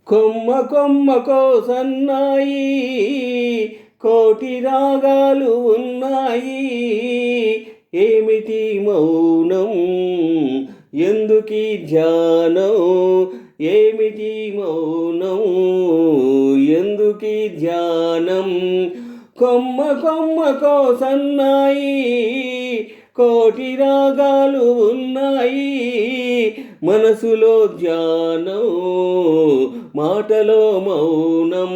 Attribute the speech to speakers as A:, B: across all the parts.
A: కొమ్మ కొమ్మకో సన్నాయి కోటి రాగాలు ఉన్నాయి. ఏమిటి మౌనం ఎందుకీ ధ్యానం, ఏమిటి మౌనం ఎందుకీ ధ్యానం. కొమ్మ కొమ్మకో సన్నాయి కోటి రాగాలు ఉన్నాయి. మనసులో ధ్యానం మాటలో మౌనం,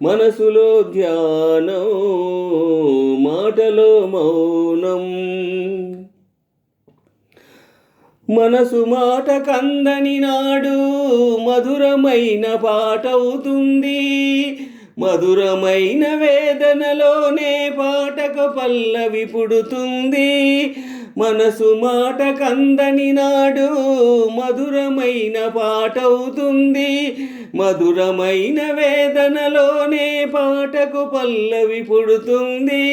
A: మనసులో ధ్యానం మాటలో మౌనం. మనసు మాట కందని నాడు మధురమైన పాటవుతుంది. మధురమైన వేదనలోనే పాటకు పల్లవి పుడుతుంది. మనసు మాట కందని నాడు మధురమైన పాటవుతుంది. మధురమైన వేదనలోనే పాటకు పల్లవి పుడుతుంది.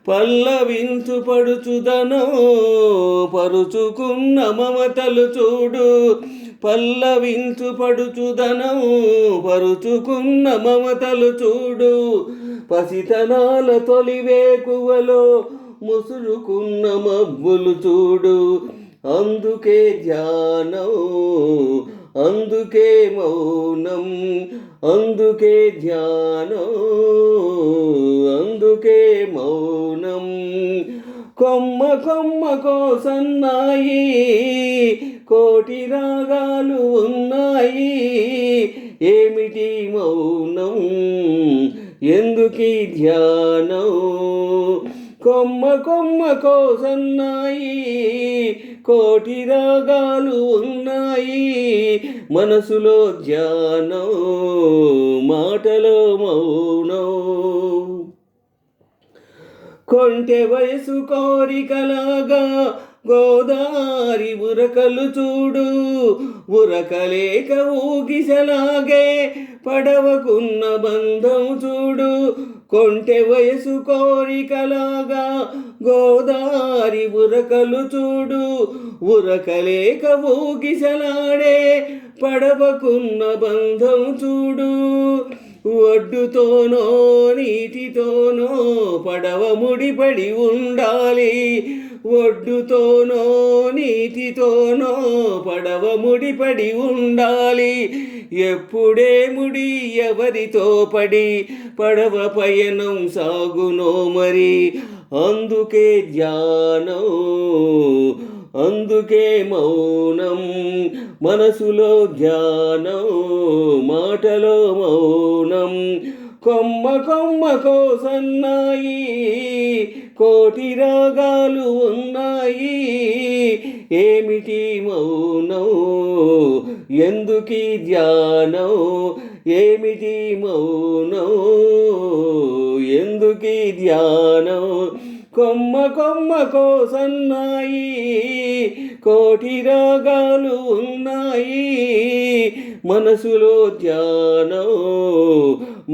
A: పల్లవించు పడుచుదనో పరుచుకున్న మమతలు చూడు. పల్లవించు పడుచుదనం పరుచుకున్న మమతలు చూడు. పసితనాల తొలివేకువలో ముసురుకున్న మబ్బులు చూడు. అందుకే ధ్యానం, అందుకే మౌనం, అందుకే ధ్యానం, అందుకే మౌనం. కొమ్మ కొమ్మకో సన్నాయి కోటి రాగాలు ఉన్నాయి. ఏమిటి మౌనం ఎందుకీ ధ్యానం. కొమ్మ కొమ్మకో సన్నాయి కోటి రాగాలు ఉన్నాయి. మనసులో ధ్యానం మాటలో మౌనం. కొంటె వయసు కోరికలాగా గోదారి ఉరకలు చూడు. ఉరకలేక ఊగిసలాగే పడవకున్న బంధం చూడు. కొంటె వయసు కోరికలాగా గోదారి ఉరకలు చూడు. ఉరకలేక ఊగిసలాడే పడవకున్న బంధం చూడు. ఒడ్డుతోనో నీటితోనో పడవ ముడిపడి ఉండాలి. ఒడ్డుతోనో నీటితోనో పడవ ముడిపడి ఉండాలి. ఎప్పుడే ముడి ఎవరితో పడి పడవ పయనం సాగునో మరి. అందుకే ధ్యానం, అందుకే మౌనం, మనసులో ధ్యానం మాటలో మౌనం. కొమ్మ కొమ్మకో సన్నాయి కోటి రాగాలు ఉన్నాయి. ఏమిటి మౌనం ఎందుకీ ధ్యానం, ఏమిటి మౌనం ఎందుకీ ధ్యానం. కొమ్మ కొమ్మకో సన్నాయి కోటి రాగాలు ఉన్నాయి. మనసులో ధ్యానం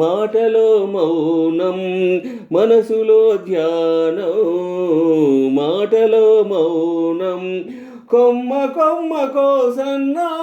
A: మాటలో మౌనం, మనసులో ధ్యానం మాటలో మౌనం. కొమ్మ కొమ్మకో సన్నాయి.